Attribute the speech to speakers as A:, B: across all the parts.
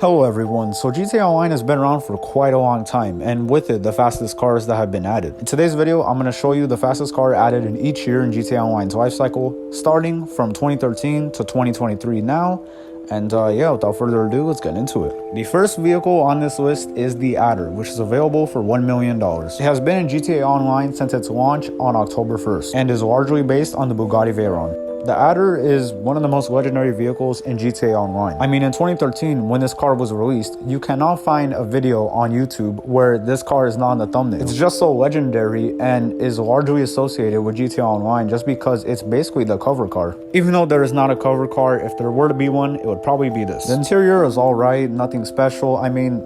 A: Hello everyone, so GTA Online has been around for quite a long time, and with it, the fastest cars that have been added. In today's video, I'm going to show you the fastest car added in each year in GTA Online's lifecycle, starting from 2013 to 2023 now. And yeah, without further ado, let's get into it. The first vehicle on this list is the Adder, which is available for $1 million. It has been in GTA Online since its launch on October 1st, and is largely based on the Bugatti Veyron. The Adder is one of the most legendary vehicles in GTA Online. I mean, in 2013, when this car was released, you cannot find a video on YouTube where this car is not in the thumbnail. It's just so legendary and is largely associated with GTA Online just because it's basically the cover car. Even though there is not a cover car, if there were to be one, it would probably be this. The interior is alright, nothing special. I mean,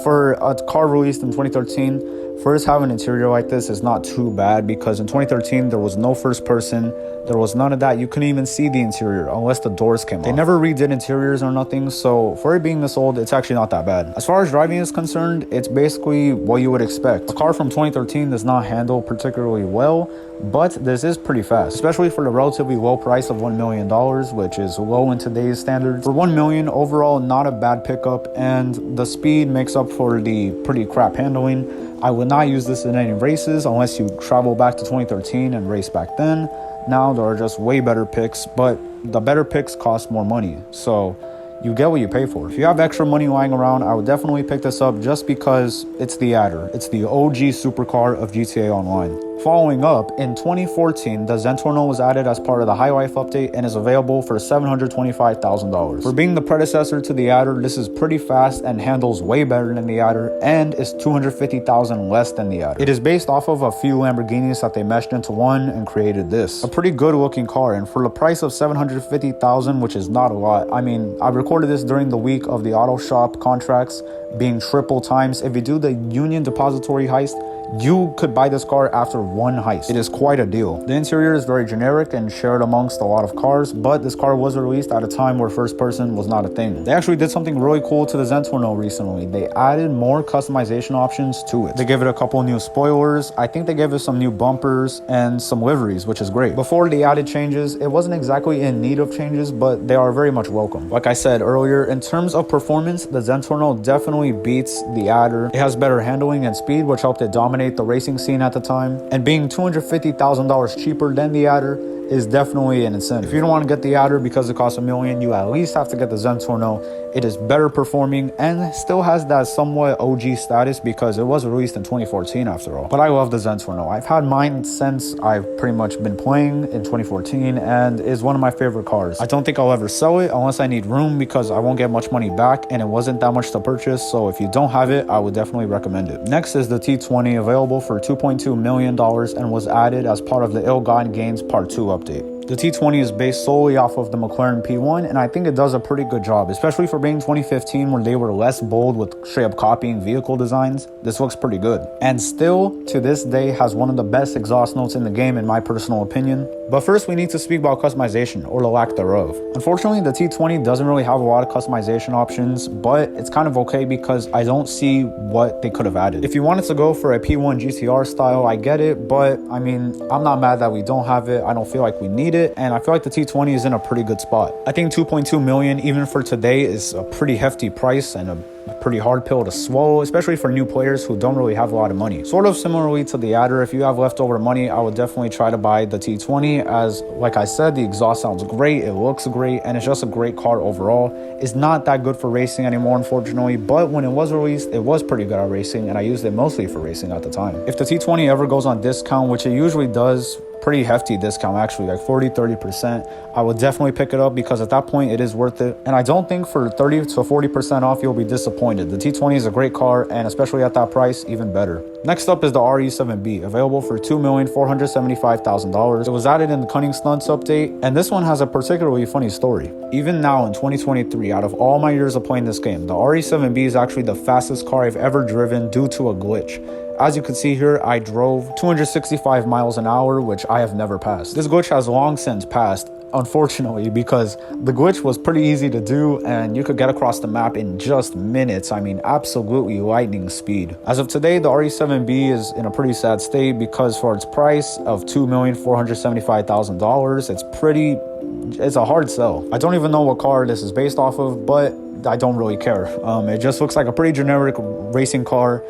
A: for a car released in 2013, first having an interior like this is not too bad because in 2013 there was no first person, there was none of that. You couldn't even see the interior unless the doors came off. They never redid interiors or nothing, so for it being this old, it's actually not that bad. As far as driving is concerned, it's basically what you would expect. A car from 2013 does not handle particularly well, but this is pretty fast, especially for the relatively low price of $1 million, which is low in today's standards. For $1 million, overall, not a bad pickup, and the speed makes up for the pretty crap handling. I would not use this in any races unless you travel back to 2013 and race back then. Now there are just way better picks, but the better picks cost more money, so you get what you pay for. If you have extra money lying around, I would definitely pick this up just because it's the Adder. It's the OG supercar of GTA Online. Following up, in 2014, the Zentorno was added as part of the High Life update and is available for $725,000. For being the predecessor to the Adder, this is pretty fast and handles way better than the Adder and is $250,000 less than the Adder. It is based off of a few Lamborghinis that they meshed into one and created this. A pretty good looking car, and for the price of $750,000, which is not a lot. I mean, I recorded this during the week of the auto shop contracts being triple times. If you do the Union Depository heist, you could buy this car after one heist. It is quite a deal. The interior is very generic and shared amongst a lot of cars, but this car was released at a time where first person was not a thing. They actually did something really cool to the Zentorno recently. They added more customization options to it. They gave it a couple new spoilers. I think they gave it some new bumpers and some liveries, which is great. Before the added changes, it wasn't exactly in need of changes, but they are very much welcome. Like I said earlier, in terms of performance, the Zentorno definitely beats the Adder. It has better handling and speed, which helped it dominate the racing scene at the time, and being $250,000 cheaper than the Adder is definitely an incentive. If you don't want to get the Adder because it costs $1 million, you at least have to get the Zentorno. It is better performing and still has that somewhat OG status because it was released in 2014 after all. But I love the Zentorno. I've had mine since I've pretty much been playing in 2014 and is one of my favorite cars. I don't think I'll ever sell it unless I need room because I won't get much money back and it wasn't that much to purchase, so if you don't have it, I would definitely recommend it. Next is the T20, available for $2.2 million and was added as part of the Ill-Gotten Gains Part 2 update. The T20 is based solely off of the McLaren P1, and I think it does a pretty good job, especially for being 2015 when they were less bold with straight up copying vehicle designs. This looks pretty good, and still to this day has one of the best exhaust notes in the game in my personal opinion. But first we need to speak about customization, or the lack thereof. Unfortunately, the T20 doesn't really have a lot of customization options, but it's kind of okay because I don't see what they could have added. If you wanted to go for a P1 GTR style, I get it, but I mean, I'm not mad that we don't have it. I don't feel like we need it, and I feel like the T20 is in a pretty good spot. I think 2.2 million even for today is a pretty hefty price and a pretty hard pill to swallow, especially for new players who don't really have a lot of money. Sort of similarly to the Adder, if you have leftover money, I would definitely try to buy the T20 as, like I said, the exhaust sounds great, it looks great, and it's just a great car overall. It's not that good for racing anymore, unfortunately, but when it was released, it was pretty good at racing, and I used it mostly for racing at the time. If the T20 ever goes on discount, which it usually does, pretty hefty discount actually, like 40-30%, I would definitely pick it up because at that point it is worth it, and I don't think for 30 to 40% off you'll be disappointed. The T20 is a great car, and especially at that price, even better. Next up is the RE7B, available for $2,475,000. It was added in the Cunning Stunts update, and this one has a particularly funny story. Even now in 2023, out of all my years of playing this game, the RE7B is actually the fastest car I've ever driven due to a glitch. As you can see here, I drove 265 miles an hour, which I have never passed. This glitch has long since passed, unfortunately, because the glitch was pretty easy to do and you could get across the map in just minutes. I mean, absolutely lightning speed. As of today, the RE7B is in a pretty sad state because for its price of $2,475,000, it's a hard sell. I don't even know what car this is based off of, but I don't really care. It just looks like a pretty generic racing car,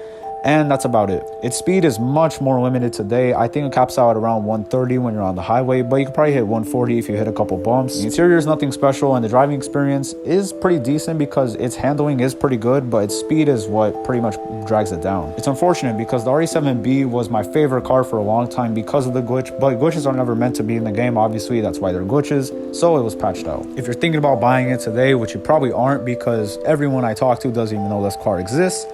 A: and that's about it. Its speed is much more limited today. I think it caps out at around 130 when you're on the highway, but you can probably hit 140 if you hit a couple bumps. The interior is nothing special, and the driving experience is pretty decent because its handling is pretty good, but its speed is what pretty much drags it down. It's unfortunate because the RE7B was my favorite car for a long time because of the glitch, but glitches are never meant to be in the game, obviously. That's why they're glitches, so it was patched out. If you're thinking about buying it today, which you probably aren't because everyone I talk to doesn't even know this car exists,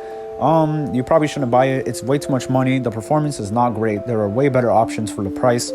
A: you probably shouldn't buy it. It's way too much money. The performance is not great. There are way better options for the price,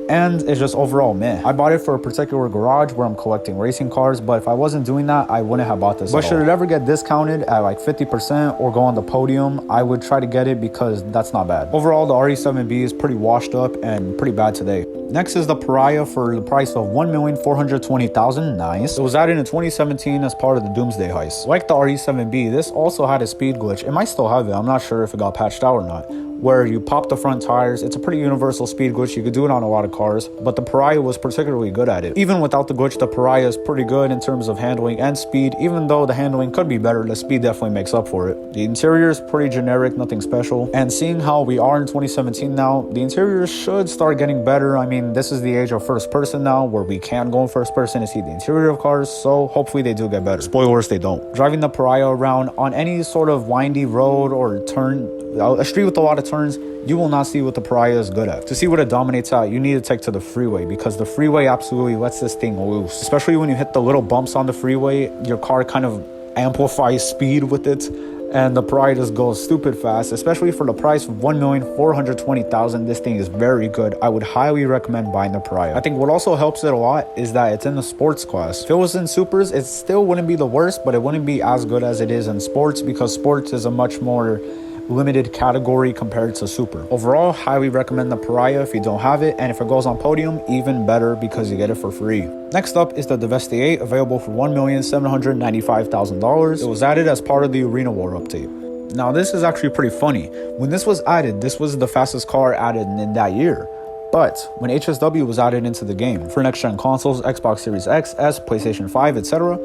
A: and it's just overall meh. I bought it for a particular garage where I'm collecting racing cars, but if I wasn't doing that, I wouldn't have bought this. But should it ever get discounted at like 50% or go on the podium, I would try to get it because that's not bad. Overall, the RE7B is pretty washed up and pretty bad today. Next is the Pariah for the price of $1,420,000. Nice. It was added in 2017 as part of the Doomsday heist. Like the RE7B, this also had a speed glitch. It might still have it. I'm not sure if it got patched out or not, where you pop the front tires. It's a pretty universal speed glitch. You could do it on a lot of cars, but the Pariah was particularly good at it. Even without the glitch, the Pariah is pretty good in terms of handling and speed. Even though the handling could be better, the speed definitely makes up for it. The interior is pretty generic, nothing special. And seeing how we are in 2017 now, the interior should start getting better. I mean, this is the age of first person now, where we can go in first person to see the interior of cars, so hopefully they do get better. Spoilers, they don't. Driving the Pariah around on any sort of windy road or a street with a lot of turns, you will not see what the Pariah is good at. To see what it dominates at, you need to take to the freeway, because the freeway absolutely lets this thing loose. Especially when you hit the little bumps on the freeway, your car kind of amplifies speed with it, and the Pariah just goes stupid fast. Especially for the price of $1,420,000, this thing is very good. I would highly recommend buying the Pariah. I think what also helps it a lot is that it's in the sports class. If it was in supers, it still wouldn't be the worst, but it wouldn't be as good as it is in sports, because sports is a much more limited category compared to super. Overall, highly recommend the Pariah if you don't have it, and if it goes on podium, even better because you get it for free. Next up is the Vestier, available for $1,795,000. It was added as part of the Arena War update. Now this is actually pretty funny. When this was added, this was the fastest car added in that year. But when HSW was added into the game for next-gen consoles, Xbox Series X, S, PlayStation 5, etc.,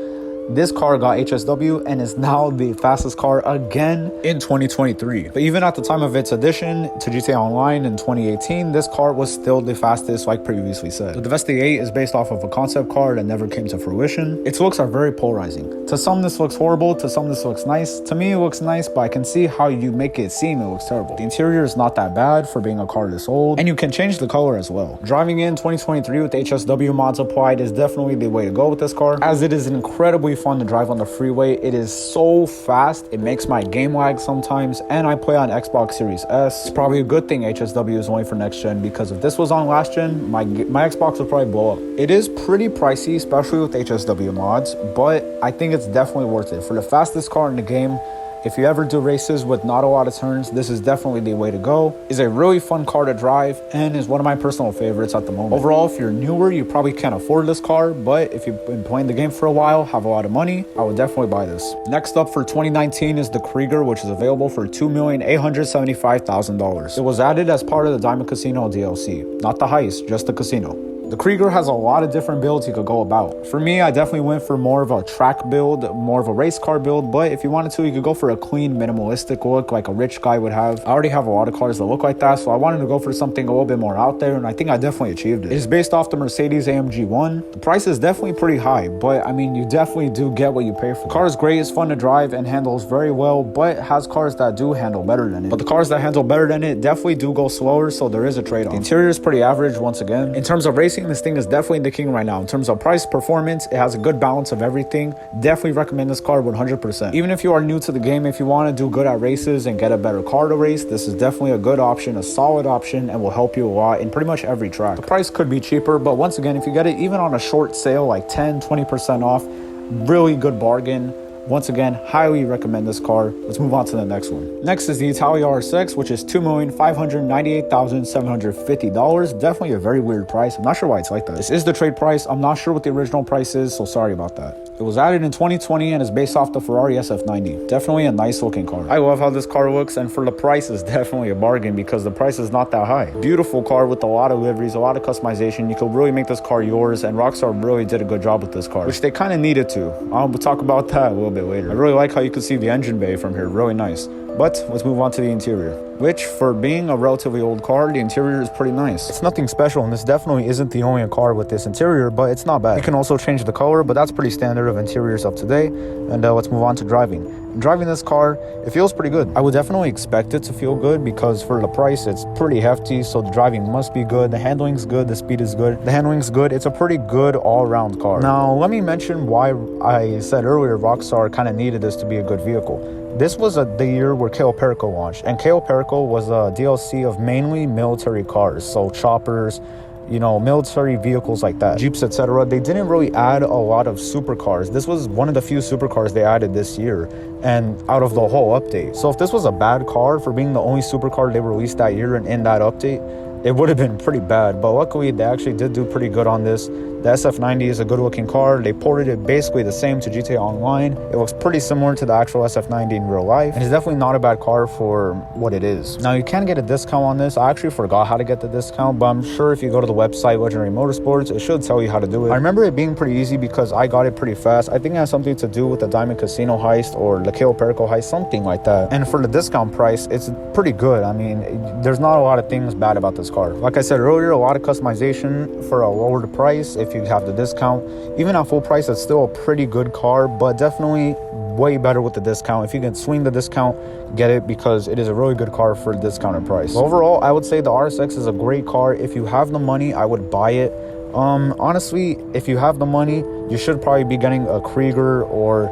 A: this car got HSW and is now the fastest car again in 2023. But even at the time of its addition to GTA Online in 2018, this car was still the fastest, like previously said. The Vestier is based off of a concept car that never came to fruition. Its looks are very polarizing. To some, this looks horrible. To some, this looks nice. To me, it looks nice, but I can see how you make it seem it looks terrible. The interior is not that bad for being a car this old, and you can change the color as well. Driving in 2023 with HSW mods applied is definitely the way to go with this car, as it is incredibly fun to drive on the freeway. It is so fast, it makes my game lag sometimes, and I play on Xbox Series S. It's probably a good thing HSW is only for next gen, because if this was on last gen, my Xbox would probably blow up. It is pretty pricey, especially with HSW mods, but I think it's definitely worth it. For the fastest car in the game, if you ever do races with not a lot of turns, this is definitely the way to go. It's a really fun car to drive and is one of my personal favorites at the moment. Overall, if you're newer, you probably can't afford this car, but if you've been playing the game for a while, have a lot of money, I would definitely buy this. Next up for 2019 is the Krieger, which is available for $2,875,000. It was added as part of the Diamond Casino DLC, not the heist, just the casino. The Krieger has a lot of different builds you could go about. For me, I definitely went for more of a track build, more of a race car build, but if you wanted to, you could go for a clean, minimalistic look like a rich guy would have. I already have a lot of cars that look like that, so I wanted to go for something a little bit more out there, and I think I definitely achieved it. It is based off the Mercedes AMG 1. The price is definitely pretty high, but I mean, you definitely do get what you pay for. The car is great, it's fun to drive, and handles very well, but it has cars that do handle better than it. But the cars that handle better than it definitely do go slower, so there is a trade-off. The interior is pretty average once again. In terms of racing, this thing is definitely the king right now. In terms of price, performance, it has a good balance of everything. Definitely recommend this car 100%. Even if you are new to the game, if you want to do good at races and get a better car to race, this is definitely a good option, a solid option, and will help you a lot in pretty much every track. The price could be cheaper, but once again, if you get it even on a short sale, like 10-20% off, really good bargain. Once again, highly recommend this car. Let's move on to the next one. Next is the Italia RSX, which is $2,598,750. Definitely a very weird price. I'm not sure why it's like that. This is the trade price. I'm not sure what the original price is, so sorry about that. It was added in 2020 and is based off the Ferrari SF90. Definitely a nice looking car. I love how this car looks, and for the price is definitely a bargain because the price is not that high. Beautiful car with a lot of liveries, a lot of customization. You could really make this car yours, and Rockstar really did a good job with this car, which they kind of needed to. We'll talk about that a little bit bit later. I really like how you can see the engine bay from here, really nice. But let's move on to the interior, which for being a relatively old car, the interior is pretty nice. It's nothing special, and this definitely isn't the only car with this interior, but it's not bad. You can also change the color, but that's pretty standard of interiors of today. And let's move on to driving. Driving this car, it feels pretty good. I would definitely expect it to feel good because for the price, it's pretty hefty, so the driving must be good. The handling's good, the speed is good, the handling's good. It's a pretty good all-around car. Now, let me mention why I said earlier Rockstar kind of needed this to be a good vehicle. This was the year where Calico launched, and Calico was a DLC of mainly military cars, so choppers, you know, military vehicles like that, Jeeps, etc. They didn't really add a lot of supercars. This was one of the few supercars they added this year, and out of the whole update. So if this was a bad car for being the only supercar they released that year and in that update, it would have been pretty bad. But luckily, they actually did do pretty good on this. The SF90 is a good looking car. They ported it basically the same to GTA Online. It looks pretty similar to the actual SF90 in real life. And it's definitely not a bad car for what it is. Now, you can get a discount on this. I actually forgot how to get the discount, but I'm sure if you go to the website, Legendary Motorsports, it should tell you how to do it. I remember it being pretty easy because I got it pretty fast. I think it has something to do with the Diamond Casino heist or the Calico heist, something like that. And for the discount price, it's pretty good. I mean, there's not a lot of things bad about this car. Like I said earlier, a lot of customization for a lower price. If you have the discount, even at full price, it's still a pretty good car, but definitely way better with the discount. If you can swing the discount, get it, because it is a really good car for a discounted price. Overall, I would say the RSX is a great car. If you have the money, I would buy it. Honestly, if you have the money, you should probably be getting a Krieger or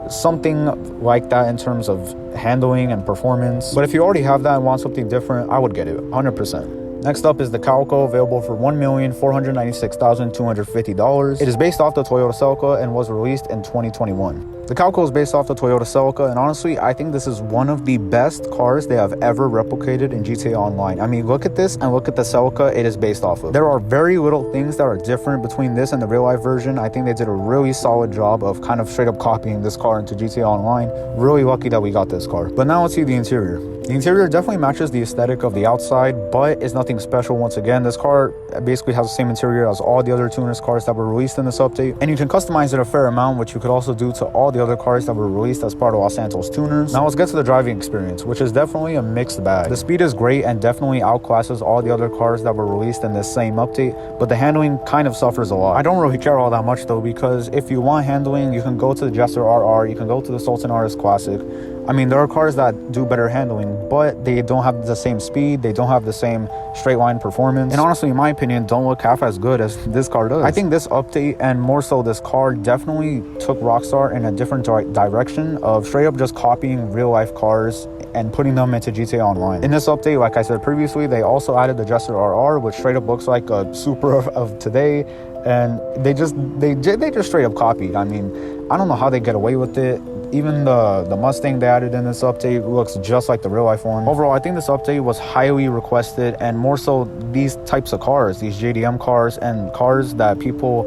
A: something like that in terms of handling and performance. But if you already have that and want something different, I would get it 100%. Next up is the Calico, available for $1,496,250. It is based off the Toyota Celica and was released in 2021. The Calico is based off the Toyota Celica, and honestly, I think this is one of the best cars they have ever replicated in GTA Online. I mean, look at this and look at the Celica it is based off of. There are very little things that are different between this and the real life version. I think they did a really solid job of kind of straight up copying this car into GTA Online. Really lucky that we got this car. But now let's see the interior. The interior definitely matches the aesthetic of the outside, but it's nothing special. Once again, this car basically has the same interior as all the other tuners cars that were released in this update, and you can customize it a fair amount, which you could also do to all the other cars that were released as part of Los Santos tuners. Now let's get to the driving experience, which is definitely a mixed bag. The speed is great and definitely outclasses all the other cars that were released in this same update, but the handling kind of suffers a lot. I don't really care all that much though, because if you want handling, you can go to the Jester RR, you can go to the Sultan RS Classic. I mean, there are cars that do better handling, but they don't have the same speed, they don't have the same straight line performance, and honestly, in my opinion, don't look half as good as this car does. I think this update, and more so this car, definitely took Rockstar in a different direction of straight up just copying real life cars and putting them into GTA Online. In this update, like I said previously, they also added the Jester RR, which straight up looks like a Supra of today, and they just straight up copied. I mean, I don't know how they get away with it. Even the Mustang they added in this update looks just like the real life one. Overall, I think this update was highly requested, and more so these types of cars, these JDM cars and cars that people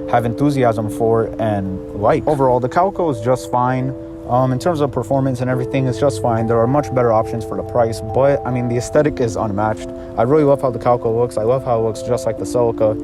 A: have enthusiasm for and like. Overall, the Calico is just fine. In terms of performance and everything, it's just fine. There are much better options for the price, but I mean, the aesthetic is unmatched. I really love how the Calico looks. I love how it looks just like the Celica.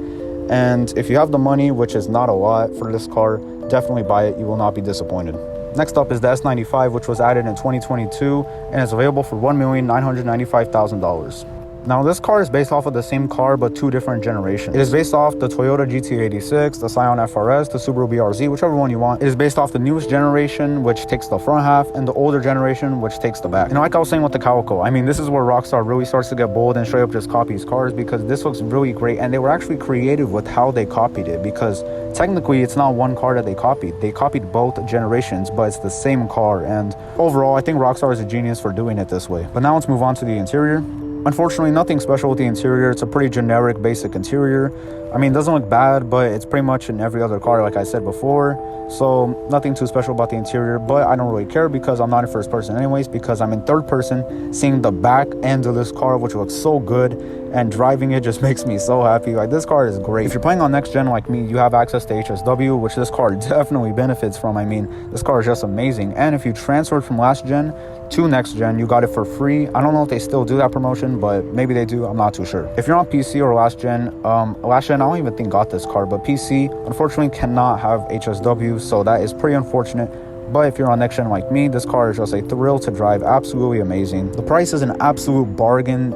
A: And if you have the money, which is not a lot for this car, definitely buy it. You will not be disappointed. Next up is the S95, which was added in 2022 and is available for $1,995,000. Now, this car is based off of the same car, but two different generations. It is based off the Toyota GT86, the Scion FRS, the Subaru BRZ, whichever one you want. It is based off the newest generation, which takes the front half, and the older generation, which takes the back. And like I was saying with the Calico, I mean, this is where Rockstar really starts to get bold and straight up just copies cars, because this looks really great, and they were actually creative with how they copied it, because technically it's not one car that they copied. They copied both generations, but it's the same car. And overall, I think Rockstar is a genius for doing it this way. But now let's move on to the interior. Unfortunately, nothing special with the interior. It's a pretty generic, basic interior. I mean, it doesn't look bad, but it's pretty much in every other car, like I said before. So nothing too special about the interior, but I don't really care because I'm not in first person anyways, because I'm in third person, seeing the back end of this car, which looks so good, and driving it just makes me so happy. Like, this car is great. If you're playing on next gen like me, you have access to HSW, which this car definitely benefits from. I mean, this car is just amazing. And if you transferred from last gen to next gen, you got it for free. I don't know if they still do that promotion, but maybe they do. I'm not too sure. If you're on PC or last gen, I don't even think got this car, but PC unfortunately cannot have HSW, so that is pretty unfortunate. But if you're on next gen like me, this car is just a thrill to drive, absolutely amazing. The price is an absolute bargain.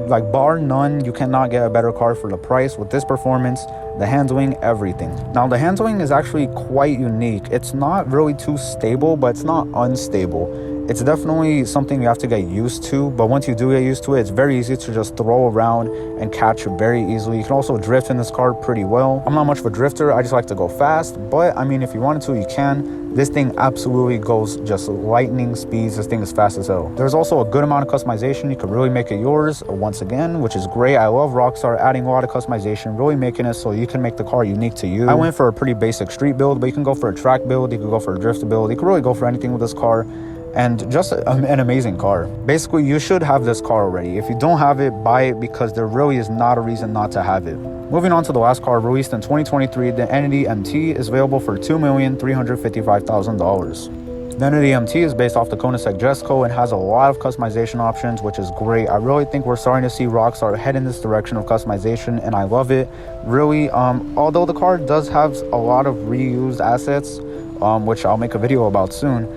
A: Like bar none, you cannot get a better car for the price with this performance, the handling, everything. Now the handling is actually quite unique. It's not really too stable, but it's not unstable. It's definitely something you have to get used to, but once you do get used to it, it's very easy to just throw around and catch very easily. You can also drift in this car pretty well. I'm not much of a drifter, I just like to go fast, but I mean, if you wanted to, you can. This thing absolutely goes just lightning speeds. This thing is fast as hell. There's also a good amount of customization. You can really make it yours once again, which is great. I love Rockstar adding a lot of customization, really making it so you can make the car unique to you. I went for a pretty basic street build, but you can go for a track build, you can go for a drift build, you can really go for anything with this car. And just an amazing car. Basically, you should have this car already. If you don't have it, buy it, because there really is not a reason not to have it. Moving on to the last car released in 2023, the Entity MT is available for $2,355,000. The Entity MT is based off the Koenigsegg Jesko and has a lot of customization options, which is great. I really think we're starting to see Rockstar head in this direction of customization, and I love it. Really, although the car does have a lot of reused assets, which I'll make a video about soon,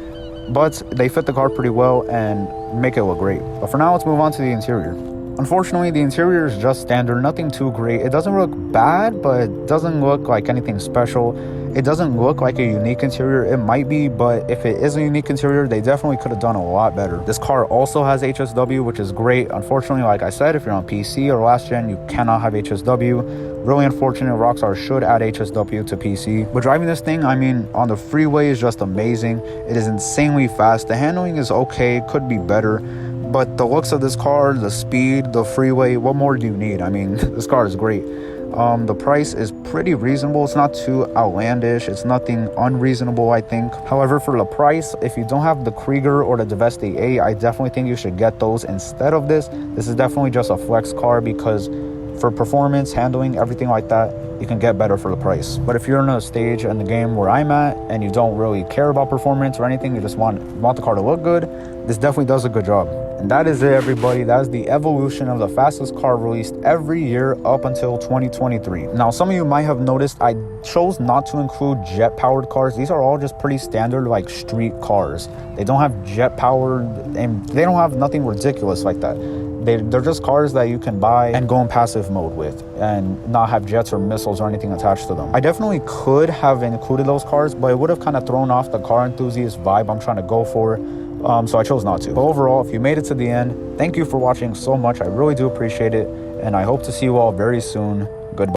A: but they fit the car pretty well and make it look great. But for now, let's move on to the interior. Unfortunately, the interior is just standard, nothing too great. It doesn't look bad, but it doesn't look like anything special. It doesn't look like a unique interior. It might be, but if it is a unique interior, they definitely could have done a lot better. This car also has HSW, which is great. Unfortunately, like I said, if you're on PC or last gen, you cannot have HSW. Really unfortunate. Rockstar should add HSW to PC. But driving this thing, I mean, on the freeway is just amazing. It is insanely fast. The handling is okay, could be better. But the looks of this car, the speed, the freeway, what more do you need? I mean, this car is great. The price is pretty reasonable. It's not too outlandish. It's nothing unreasonable, I think. However, for the price, if you don't have the Krieger or the Vestier, I definitely think you should get those instead of this. This is definitely just a flex car, because for performance, handling, everything like that, you can get better for the price. But if you're in a stage in the game where I'm at and you don't really care about performance or anything, you just want the car to look good, this definitely does a good job. And that is it, everybody. That is the evolution of the fastest car released every year up until 2023. Now, some of you might have noticed I chose not to include jet-powered cars. These are all just pretty standard, like, street cars. They don't have jet-powered, and they don't have nothing ridiculous like that. They're just cars that you can buy and go in passive mode with and not have jets or missiles or anything attached to them. I definitely could have included those cars, but it would have kind of thrown off the car enthusiast vibe I'm trying to go for. So I chose not to. But overall, if you made it to the end, thank you for watching so much. I really do appreciate it. And I hope to see you all very soon.